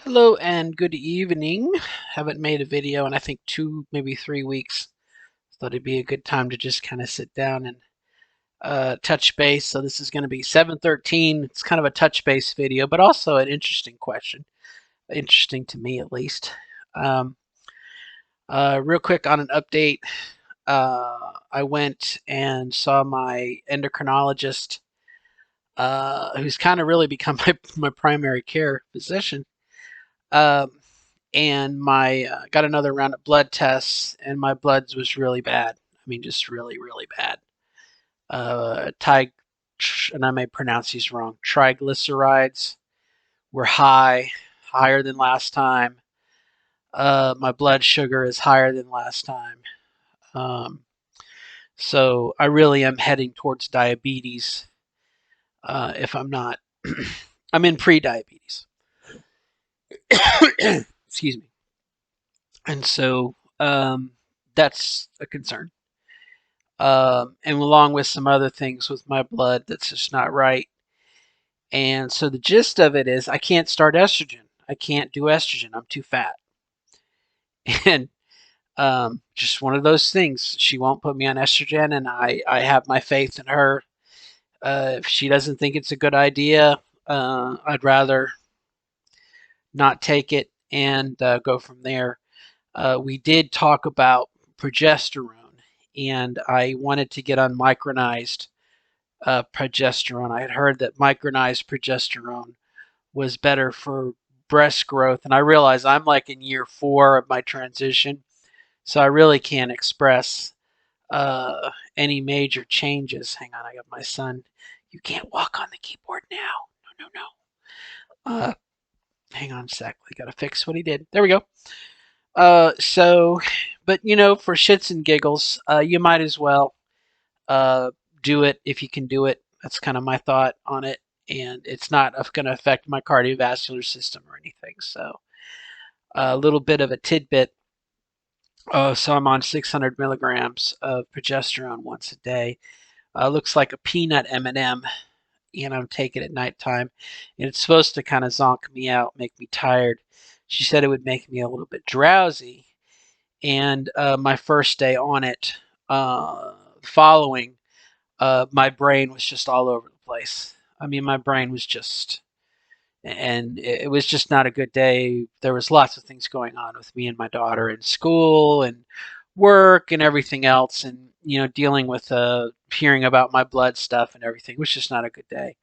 Hello and good evening. Haven't made a video in I think 2, maybe 3 weeks. Thought it'd be a good time to just kind of sit down and touch base. So this is going to be 713. It's kind of a touch base video, but also an interesting question. Interesting to me at least. Um, Real quick on an update. I went and saw my endocrinologist, who's kind of really become my primary care physician. Um, and my got another round of blood tests, and my bloods was really bad. I mean, just really, really bad. Tig, and I may pronounce these wrong. Triglycerides were high, higher than last time. My blood sugar is higher than last time. Um, so I really am heading towards diabetes. If I'm not, I'm in pre-diabetes. Excuse me. And so that's a concern. And along with some other things with my blood that's just not right. And so the gist of it is I can't start estrogen. I can't do estrogen. I'm too fat. And just one of those things. She won't put me on estrogen, and I have my faith in her. If she doesn't think it's a good idea, I'd rather not take it and go from there. We did talk about progesterone, and I wanted to get on micronized progesterone. I had heard that micronized progesterone was better for breast growth, and I realize I'm like in year 4 of my transition, so I really can't express any major changes. Hang on, I got my son. You can't walk on the keyboard now. No, no, no. Hang on a sec. I gotta fix what he did. There we go. So, but for shits and giggles, you might as well uh, do it if you can do it. That's kind of my thought on it. And it's not going to affect my cardiovascular system or anything. So a little bit of a tidbit. So I'm on 600 milligrams of progesterone once a day. Looks like a peanut M&M, and I'm taking it at nighttime. And it's supposed to kind of zonk me out, make me tired. She said it would make me a little bit drowsy. And my first day on it, following my brain was just all over the place. I mean, my brain was just, and it was just not a good day. There was lots of things going on with me and my daughter in school and work and everything else, and dealing with hearing about my blood stuff and everything. It was just not a good day.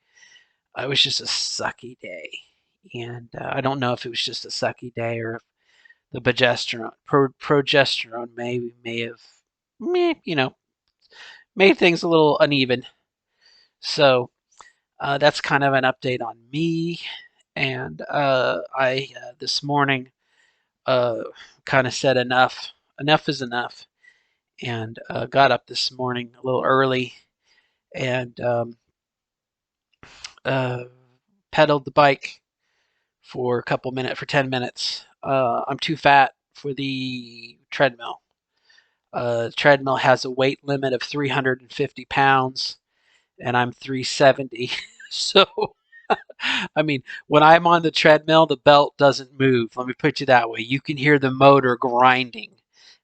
It was just a sucky day, and I don't know if it was just a sucky day or if the progesterone may have, made things a little uneven. So that's kind of an update on me. And I this morning uh, kind of said enough. Enough is enough. And got up this morning a little early and uh, pedaled the bike for a couple minutes, for 10 minutes. I'm too fat for the treadmill. Treadmill has a weight limit of 350 pounds, and I'm 370. So I mean, when I'm on the treadmill, the belt doesn't move. Let me put it that way. You can hear the motor grinding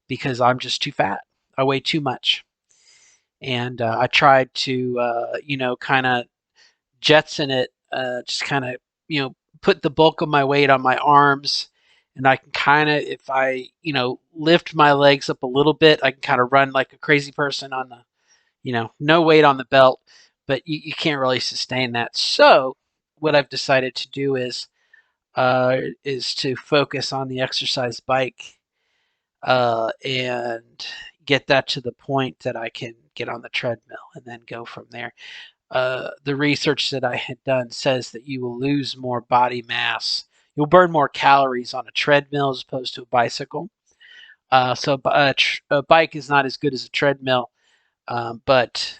because I'm just too fat. I weigh too much. And I tried to, kind of jetson it, just kind of, put the bulk of my weight on my arms. And I can kind of, if I, lift my legs up a little bit, I can kind of run like a crazy person on the, no weight on the belt, but you can't really sustain that. So what I've decided to do is to focus on the exercise bike and get that to the point that I can get on the treadmill and then go from there. The research that I had done says that you will lose more body mass. You'll burn more calories on a treadmill as opposed to a bicycle. So a bike is not as good as a treadmill, but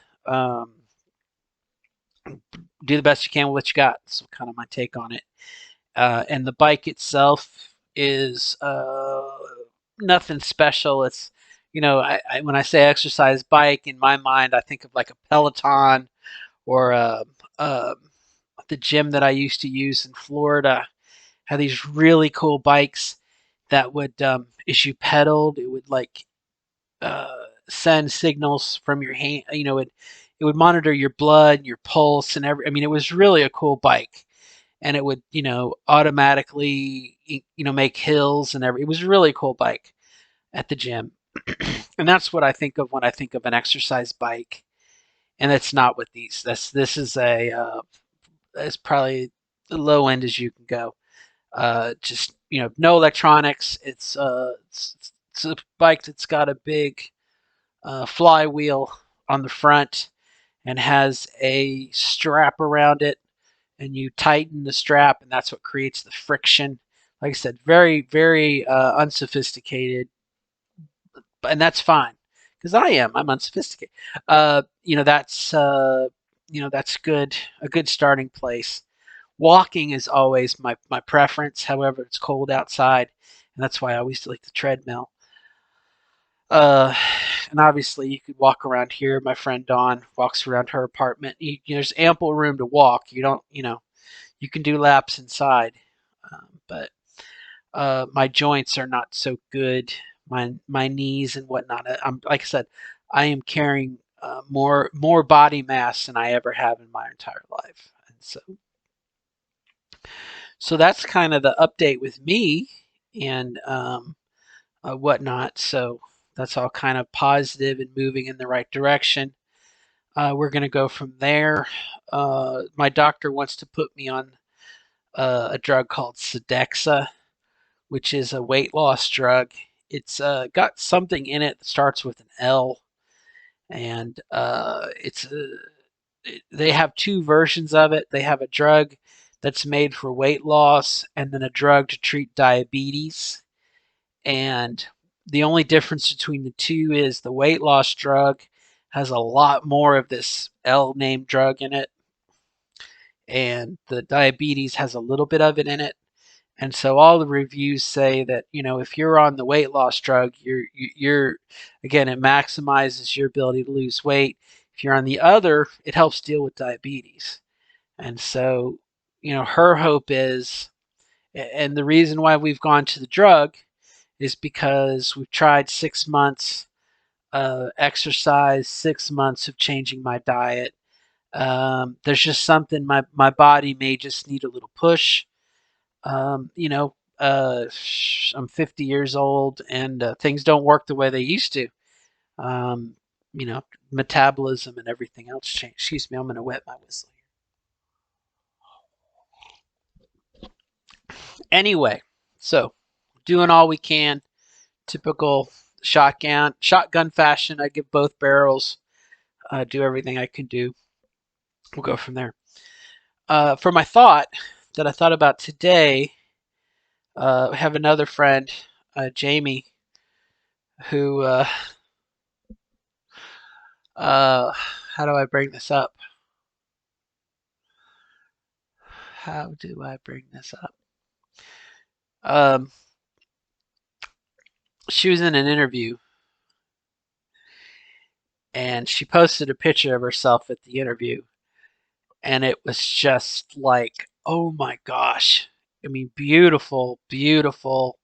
do the best you can with what you got. That's kind of my take on it. And the bike itself is nothing special. It's, when I say exercise bike, in my mind, I think of like a Peloton or the gym that I used to use in Florida had these really cool bikes that would, as you pedaled, it would like send signals from your hand. It would monitor your blood, your pulse, and every. I mean, it was really a cool bike, and it would automatically make hills and every. It was a really cool bike at the gym, and that's what I think of when I think of an exercise bike. And that's not what these. This is a. It's probably the low end as you can go. Just no electronics. It's a bike that's got a big flywheel on the front and has a strap around it, and you tighten the strap, and that's what creates the friction. Like I said, very, very unsophisticated, and that's fine because I'm unsophisticated. That's good, a good starting place. Walking is always my preference. However, it's cold outside, and that's why I always like the treadmill. Uh, and obviously, you could walk around here. My friend Dawn walks around her apartment. There's ample room to walk. You don't, you can do laps inside, but my joints are not so good. My knees and whatnot. I'm like I said, I am carrying more body mass than I ever have in my entire life, and so that's kind of the update with me and whatnot. So that's all kind of positive and moving in the right direction. We're going to go from there. My doctor wants to put me on a drug called Sedexa, which is a weight loss drug. It's got something in it that starts with an L, and they have two versions of it. They have a drug that's made for weight loss, and then a drug to treat diabetes. And the only difference between the two is the weight loss drug has a lot more of this L named drug in it, and the diabetes has a little bit of it in it. And so all the reviews say that if you're on the weight loss drug, you're again, it maximizes your ability to lose weight. If you're on the other, it helps deal with diabetes. And so her hope is, and the reason why we've gone to the drug is because we've tried 6 months exercise, 6 months of changing my diet. There's just something my body may just need a little push. um, you know, uh, I'm 50 years old, and things don't work the way they used to. Um, Metabolism and everything else change. Excuse me, I'm going to wet my whistle here. Anyway, so doing all we can, typical shotgun fashion. I give both barrels, do everything I can do. We'll go from there. For my thought that I thought about today, I have another friend, Jamie, who how do I bring this up? How do I bring this up? Um, she was in an interview, and she posted a picture of herself at the interview, and it was just like, oh my gosh. I mean, beautiful, beautiful,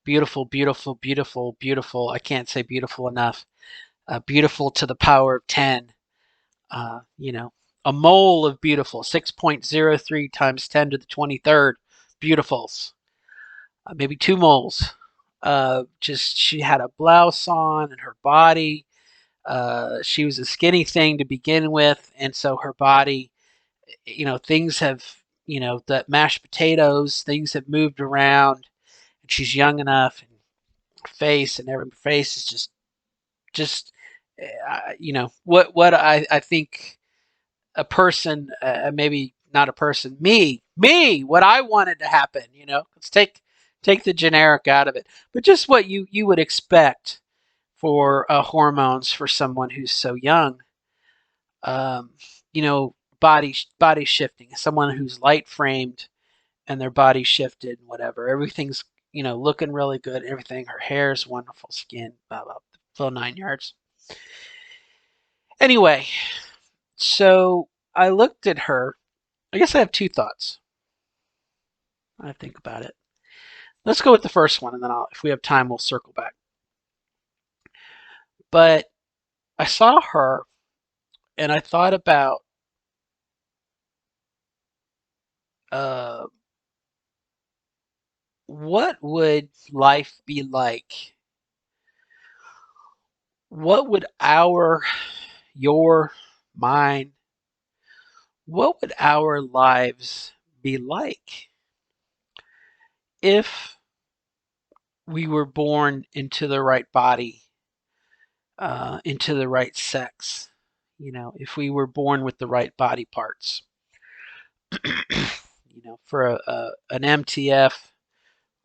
beautiful, beautiful, beautiful, beautiful. I can't say beautiful enough. Beautiful to the power of 10. Uh, you know, a mole of beautiful, 6.03 times 10 to the 23rd beautifuls. Maybe two moles. Just she had a blouse on and her body. She was a skinny thing to begin with, and so her body, things have, that mashed potatoes, things have moved around, and she's young enough, and her face and every face is just, what I think a person, maybe not a person, me, what I wanted to happen. Let's take the generic out of it, but just what you would expect for hormones for someone who's so young. Um, body shifting. Someone who's light framed and their body shifted and whatever. Everything's looking really good. Everything. Her hair's wonderful, skin, blah blah, full 9 yards. Anyway, so I looked at her. I guess I have two thoughts. I think about it. Let's go with the first one, and then if we have time, we'll circle back. But I saw her, and I thought about uh, what would life be like? What would your, mine, what would our lives be like if we were born into the right body, into the right sex? If we were born with the right body parts, for an MTF,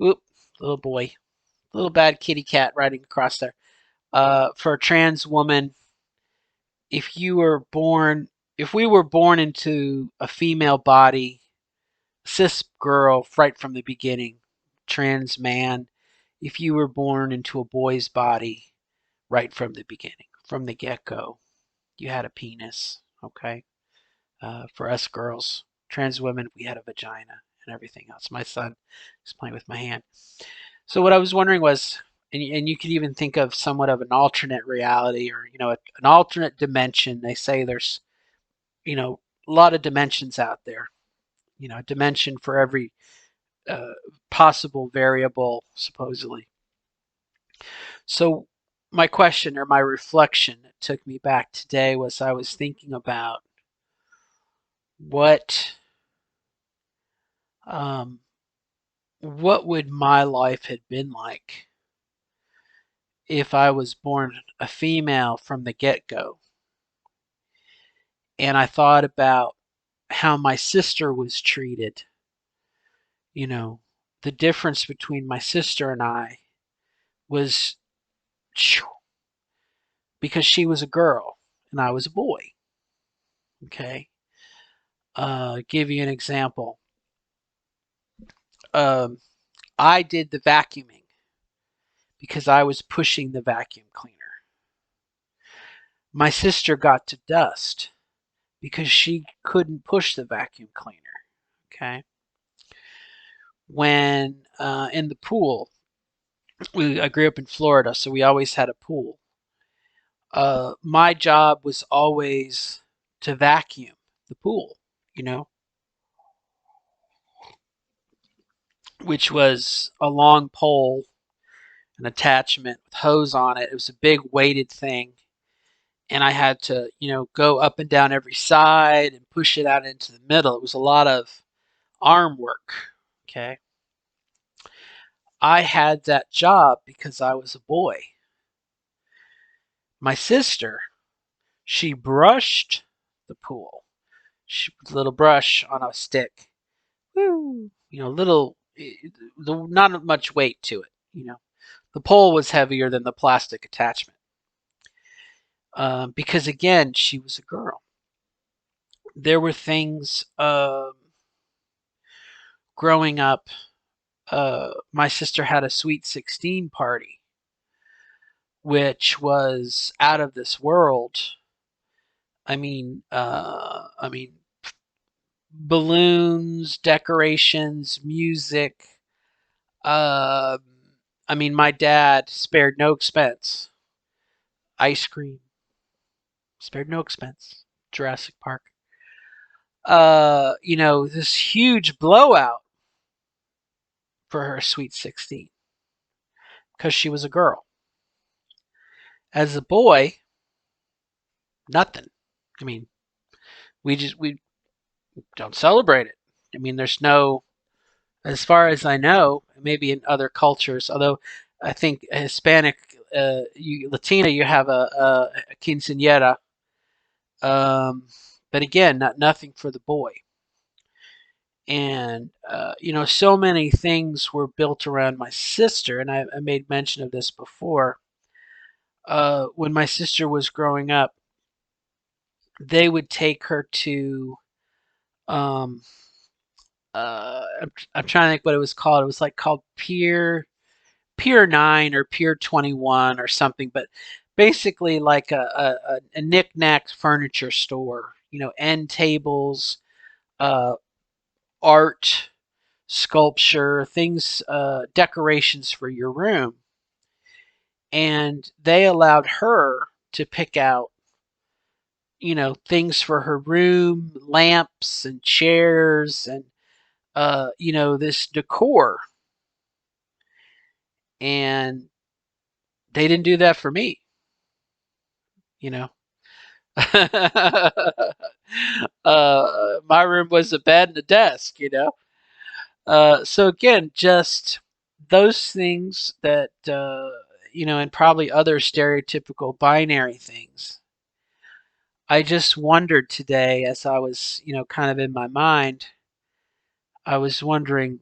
oop, little boy, little bad kitty cat riding across there. For a trans woman, if you were born, if we were born into a female body, cis girl right from the beginning, trans man, if you were born into a boy's body right from the beginning, from the get go, you had a penis, okay? For us girls, trans women, we had a vagina and everything else. My son is playing with my hand. So what I was wondering was, and you could even think of somewhat of an alternate reality, or an alternate dimension. They say there's a lot of dimensions out there. A dimension for every uh, possible variable, supposedly. So my question or my reflection that took me back today was I was thinking about what um, what would my life have been like if I was born a female from the get go? And I thought about how my sister was treated. You know, the difference between my sister and I was because she was a girl and I was a boy. Okay. Give you an example. Um, I did the vacuuming because I was pushing the vacuum cleaner. My sister got to dust because she couldn't push the vacuum cleaner. Okay. When in the pool, I grew up in Florida, so we always had a pool. My job was always to vacuum the pool, you know, which was a long pole, an attachment with hose on it. It was a big weighted thing. And I had to, go up and down every side and push it out into the middle. It was a lot of arm work. Okay. I had that job because I was a boy. My sister, she brushed the pool. She put a little brush on a stick. Woo! Little, not much weight to it. The pole was heavier than the plastic attachment. Because again, she was a girl. There were things growing up. My sister had a sweet 16 party, which was out of this world. I mean, balloons, decorations, music. Uh, my dad spared no expense. Ice cream, spared no expense. Jurassic Park. This huge blowout for her sweet 16 because she was a girl. As a boy, nothing. I mean, we don't celebrate it. There's no, as far as I know, maybe in other cultures, although I think Hispanic, Latina, you have a quinceañera, um, but again, nothing for the boy. And so many things were built around my sister, and I made mention of this before. When my sister was growing up, they would take her to um, I'm trying to think what it was called. It was like called Pier 9 or Pier 21 or something, but basically like a knick-knack furniture store. End tables, uh, art, sculpture, things, decorations for your room. And they allowed her to pick out, things for her room, lamps and chairs and, this decor. And they didn't do that for me, you know. My room was a bed and a desk. So again, just those things that, and probably other stereotypical binary things. I just wondered today as I was, kind of in my mind, I was wondering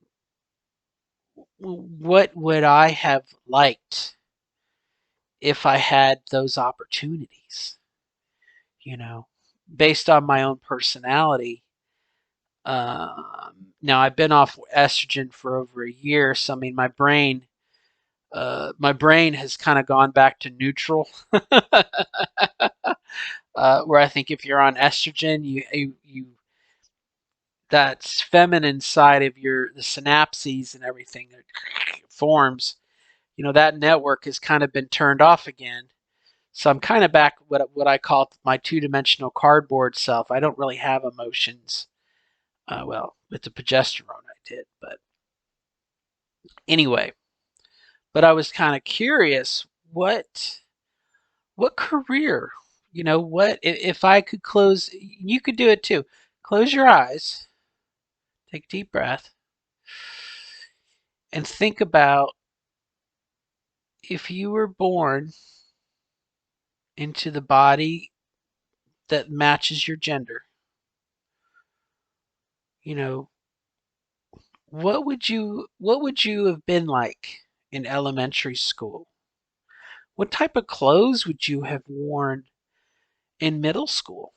what would I have liked if I had those opportunities, you know, based on my own personality. Now I've been off estrogen for over a year, so I mean my brain has kind of gone back to neutral. Where I think if you're on estrogen, you that feminine side of the synapses and everything that forms, that network has kind of been turned off again. So I'm kind of back what I call my two-dimensional cardboard self. I don't really have emotions. Well, with the progesterone I did, but anyway. But I was kind of curious what career, what if I could close, you could do it too. Close your eyes, take a deep breath, and think about if you were born into the body that matches your gender, you know, what would you have been like in elementary school? What type of clothes would you have worn in middle school,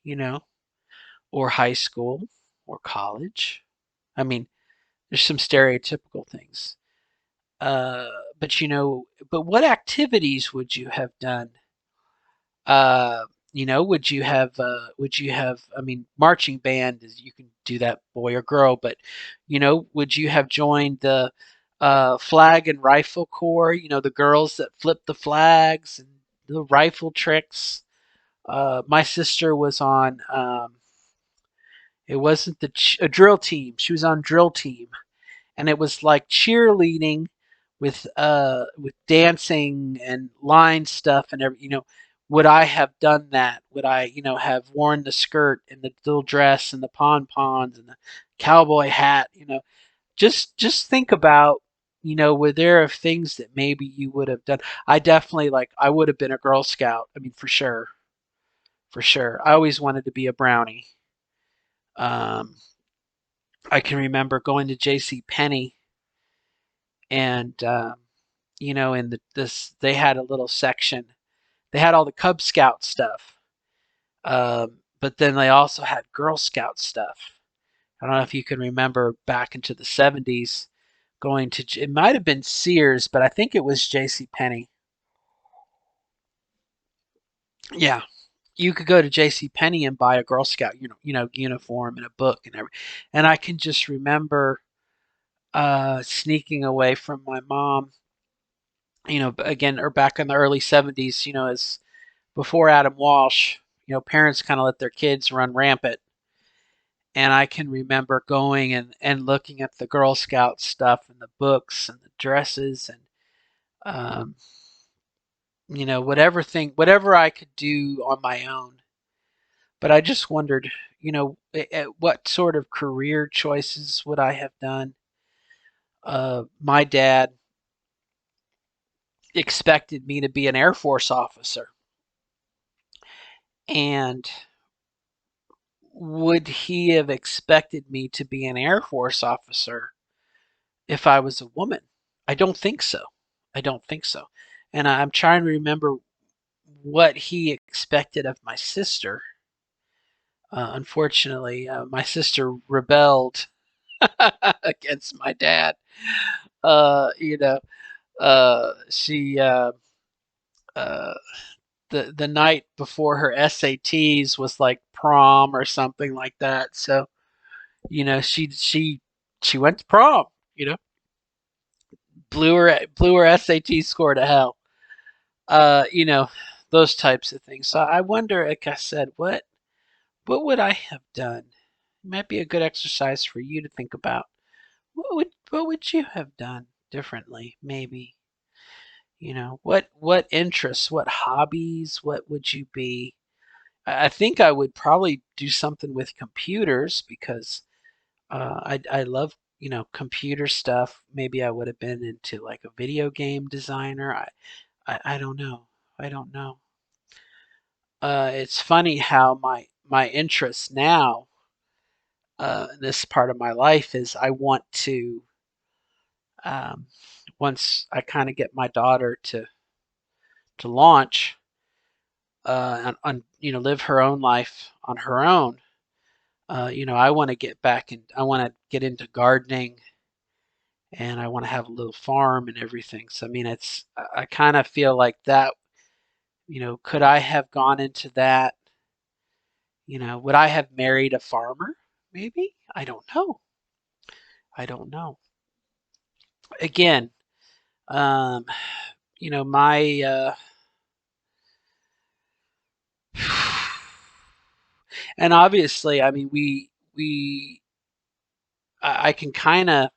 you know, or high school or college? I mean, there's some stereotypical things. Uh, but what activities would you have done? Uh, would you have, I mean, marching band is, you can do that boy or girl, but, would you have joined the flag and rifle corps, the girls that flip the flags and the rifle tricks? My sister was on, it wasn't a drill team. She was on drill team, and it was like cheerleading with dancing and line stuff and would I have done that? Would I, have worn the skirt and the little dress and the pompons and the cowboy hat? Just think about, were there things that maybe you would have done? I definitely, like, I would have been a Girl Scout. I mean, for sure, for sure. I always wanted to be a brownie. Um, I can remember going to J.C. Penney, and in this they had a little section. They had all the Cub Scout stuff, but then they also had Girl Scout stuff. I don't know if you can remember back into the '70s going to, it might have been Sears, but I think it was J.C. Penney. Yeah, you could go to J.C. Penney and buy a Girl Scout, uniform and a book and everything. And I can just remember sneaking away from my mom. Again, or back in the early '70s, as before Adam Walsh, parents kind of let their kids run rampant. And I can remember going and looking at the Girl Scout stuff and the books and the dresses and, um, whatever I could do on my own. But I just wondered, what sort of career choices would I have done? My dad expected me to be an Air Force officer. And would he have expected me to be an Air Force officer if I was a woman? I don't think so. I don't think so. And I'm trying to remember what he expected of my sister. Unfortunately, my sister rebelled against my dad. She uh, the night before her SATs was like prom or something like that. So she She went to prom, you know, blew her SAT score to hell. You know, those types of things. So I wonder, like I said, what would I have done? It might be a good exercise for you to think about. What would you have done differently? Maybe, you know, what interests, what hobbies, what would you be? I think I would probably do something with computers because I love, you know, computer stuff. Maybe I would have been into like a video game designer. I don't know. I don't know. It's funny how my interest now, in this part of my life, is I want to, um, once I kind of get my daughter to launch, on, you know, live her own life on her own. You know, I want to get back and I want to get into gardening, and I want to have a little farm and everything. So I mean, it's I kind of feel like that. You know, could I have gone into that? You know, would I have married a farmer? Maybe. I don't know. I don't know. Again, um, you know, my and obviously, I mean, we I can kind of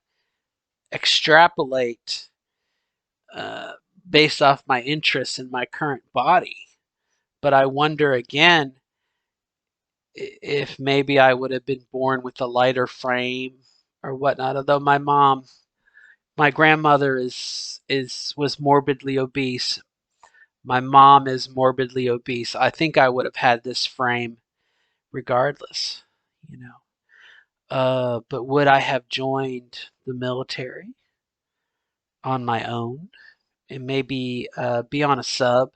extrapolate, uh, based off my interests in my current body. But I wonder again if maybe I would have been born with a lighter frame or whatnot. Although my grandmother is was morbidly obese. My mom is morbidly obese. I think I would have had this frame regardless, you know. But would I have joined the military on my own and maybe be on a sub?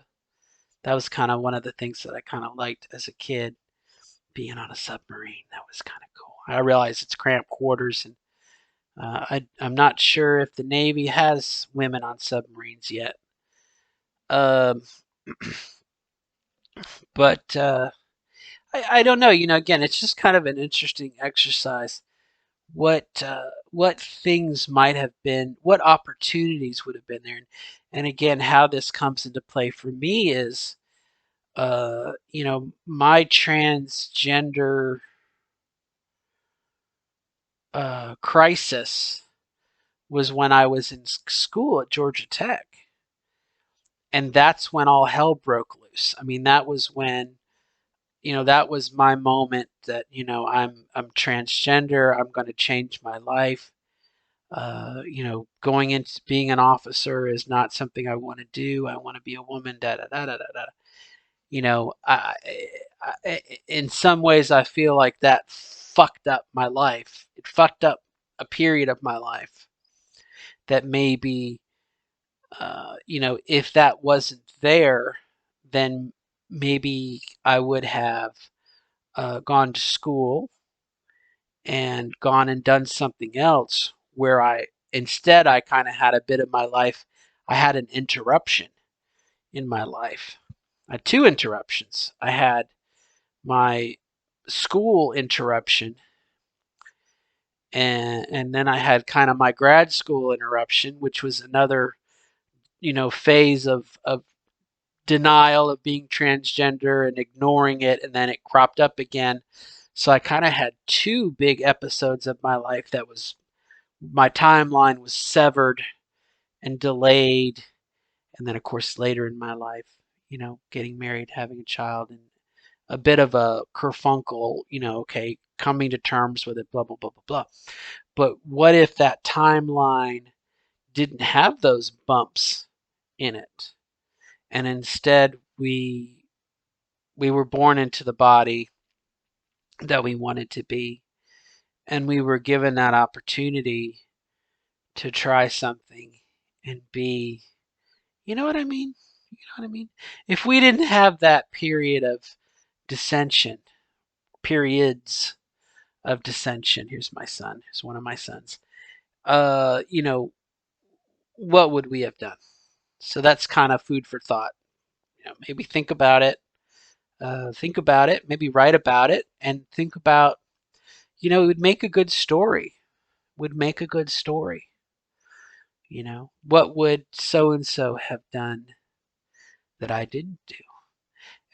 That was kind of one of the things that I kind of liked as a kid, being on a submarine. That was kind of cool. I realize it's cramped quarters, and I'm not sure if the Navy has women on submarines yet. Um, but I don't know. You know, again, it's just kind of an interesting exercise. What things might have been, what opportunities would have been there, and again, how this comes into play for me is, you know, my transgender crisis was when I was in school at Georgia Tech, and that's when all hell broke loose. I mean, that was when, you know, that was my moment that, you know, I'm transgender. I'm going to change my life. You know, going into being an officer is not something I want to do. I want to be a woman. Da da da da da da. You know, in some ways, I feel like that fucked up my life. It fucked up a period of my life that maybe, you know, if that wasn't there, then maybe I would have gone to school and gone and done something else where I kind of had a bit of my life. I had an interruption in my life. I had two interruptions. I had my school interruption, and then I had kind of my grad school interruption, which was another, you know, phase of denial of being transgender and ignoring it, and then it cropped up again. So I kind of had two big episodes of my life that was, my timeline was severed and delayed. And then, of course, later in my life, you know, getting married, having a child, and a bit of a kerfunkel, you know, okay, coming to terms with it, blah, blah, blah, blah, blah. But what if that timeline didn't have those bumps in it? And instead, we were born into the body that we wanted to be, and we were given that opportunity to try something and be, you know what I mean? You know what I mean? If we didn't have that period of dissension, periods of dissension, here's my son, here's one of my sons, you know, what would we have done? So that's kind of food for thought. You know, maybe think about it, maybe write about it, and think about, you know, it would make a good story. would make a good story. What would so and so have done that I didn't do?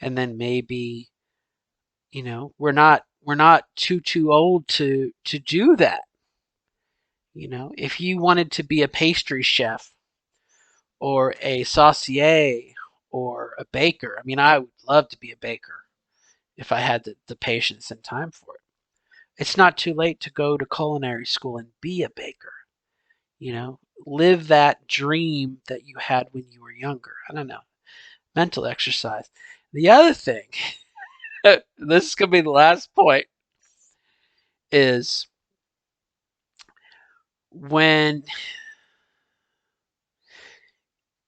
And then maybe, we're not too old to do that. If you wanted to be a pastry chef or a saucier or a baker, I mean, I would love to be a baker if I had the patience and time for it. It's not too late to go to culinary school and be a baker. Live that dream that you had when you were younger. I don't know. Mental exercise. The other thing, this is going to be the last point, is when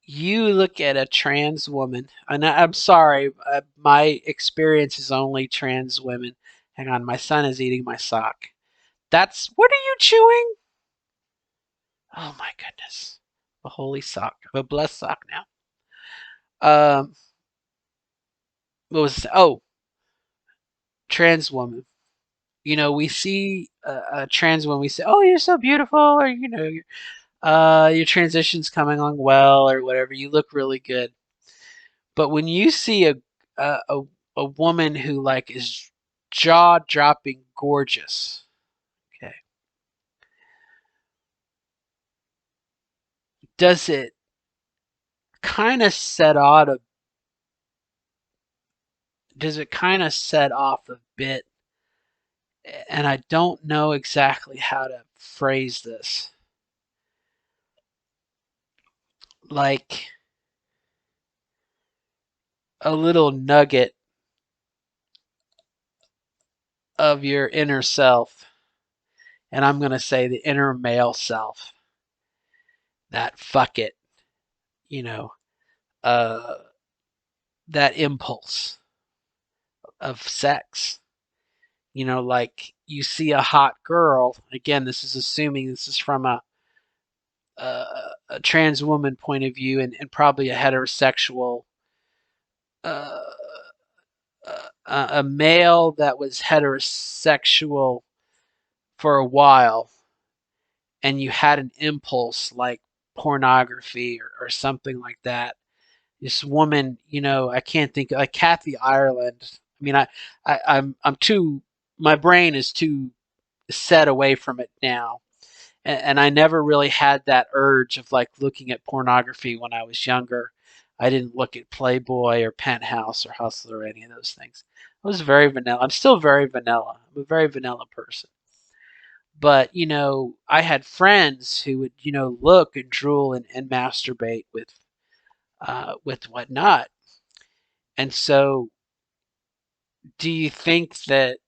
you look at a trans woman, and I'm sorry, my experience is only trans women. Hang on, my son is eating my sock. What are you chewing? Oh my goodness. A holy sock. I have a blessed sock now. Um, what was this? Oh, trans woman. We see a trans woman, we say, "Oh, you're so beautiful," or your transition's coming along well, or whatever. You look really good. But when you see a a, a woman who like is jaw dropping gorgeous, okay, does it kind of set out a does it kind of set off a bit? And I don't know exactly how to phrase this. Like a little nugget of your inner self, and I'm going to say the inner male self, that fuck it, you know, uh, that impulse of sex. Like you see a hot girl. Again, this is assuming this is from a trans woman point of view, and probably a heterosexual, uh, a male that was heterosexual for a while, and you had an impulse like pornography or something like that. This woman, I can't think, like Kathy Ireland. I mean, I'm too, my brain is too set away from it now. And I never really had that urge of like looking at pornography when I was younger. I didn't look at Playboy or Penthouse or Hustler or any of those things. I was very vanilla. I'm still very vanilla. I'm a very vanilla person. But, I had friends who would, look and drool and masturbate with whatnot. And so, do you think that,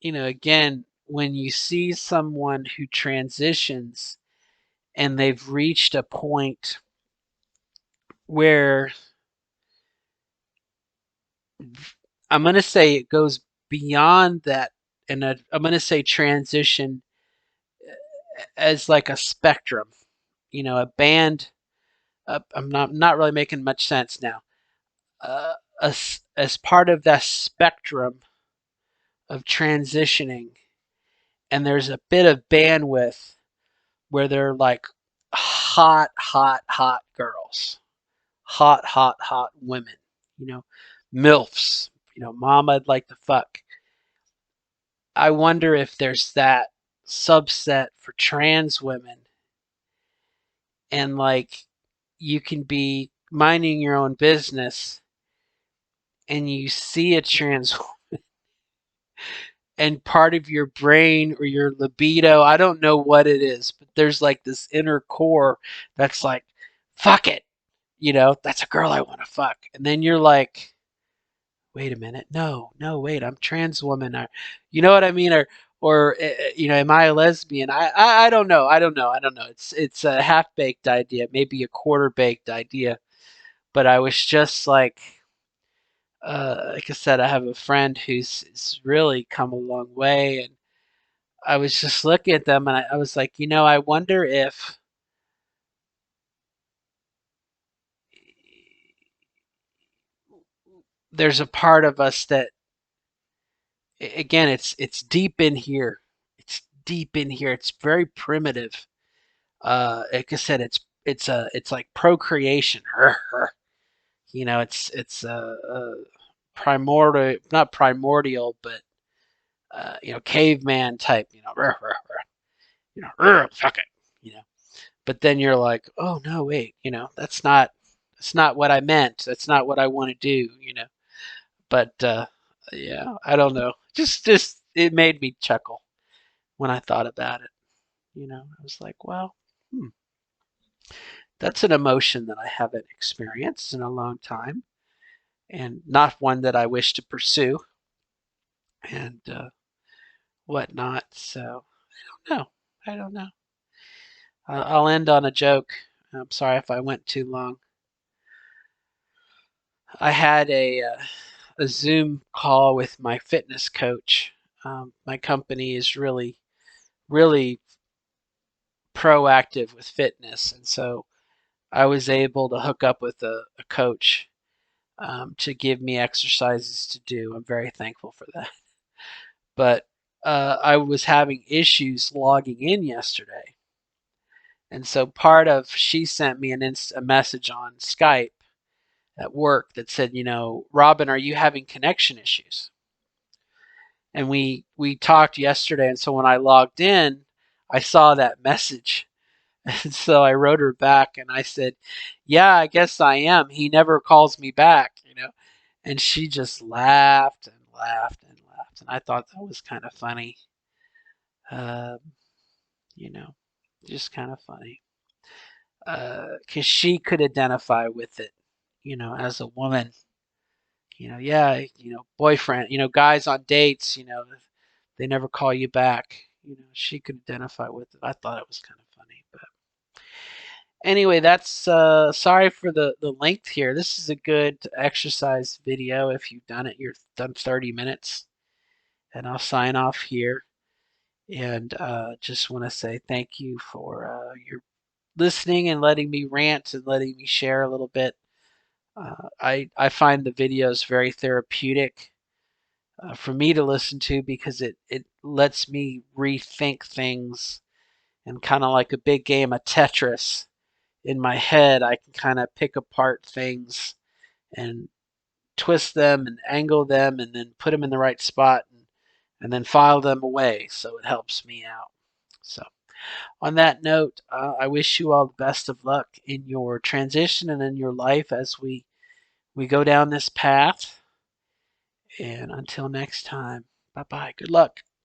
again, when you see someone who transitions and they've reached a point where I'm going to say it goes beyond that, and I'm going to say transition as like a spectrum, a band. I'm not really making much sense now. Uh, as part of that spectrum of transitioning, and there's a bit of bandwidth where they're like hot, hot, hot girls, hot, hot, hot women, you know, MILFs, mom I'd like to fuck. I wonder if there's that subset for trans women, and like you can be minding your own business and you see a trans and part of your brain or your libido, I don't know what it is, but there's like this inner core that's like, fuck it. That's a girl I want to fuck. And then you're like, wait a minute. No, no, wait, I'm trans woman. Or, you know what I mean? Or am I a lesbian? I don't know. I don't know. It's a half baked idea, maybe a quarter baked idea. But I was just like I said, I have a friend who's really come a long way, and I was just looking at them, and I was like, I wonder if there's a part of us that, again, it's deep in here. It's deep in here. It's very primitive. Like I said, it's like procreation. It's primordial, not primordial, but caveman type. Fuck it. You know. But then you're like, oh no, wait. That's not what I meant. That's not what I want to do. But yeah, I don't know. Just it made me chuckle when I thought about it. I was like, well, hmm, that's an emotion that I haven't experienced in a long time, and not one that I wish to pursue, and whatnot. So I don't know. I don't know. I'll end on a joke. I'm sorry if I went too long. I had a Zoom call with my fitness coach. My company is really, really proactive with fitness, and so I was able to hook up with a coach to give me exercises to do. I'm very thankful for that. But I was having issues logging in yesterday, and so she sent me a message on Skype at work that said, Robin, are you having connection issues? And we talked yesterday, and so when I logged in, I saw that message. And so I wrote her back and I said, yeah, I guess I am. He never calls me back. And she just laughed and laughed and laughed. And I thought that was kind of funny. Um, you know, just kind of funny. Because she could identify with it, as a woman. Yeah, boyfriend, guys on dates, they never call you back. She could identify with it. I thought it was kind of funny, but anyway, that's sorry for the length here. This is a good exercise video. If you've done it, you're done 30 minutes, and I'll sign off here. And just want to say thank you for your listening and letting me rant and letting me share a little bit. I find the videos very therapeutic for me to listen to because it lets me rethink things, and kind of like a big game of Tetris in my head, I can kind of pick apart things and twist them and angle them and then put them in the right spot, and then file them away so it helps me out. So on that note, I wish you all the best of luck in your transition and in your life as we go down this path. And until next time, bye bye. Good luck.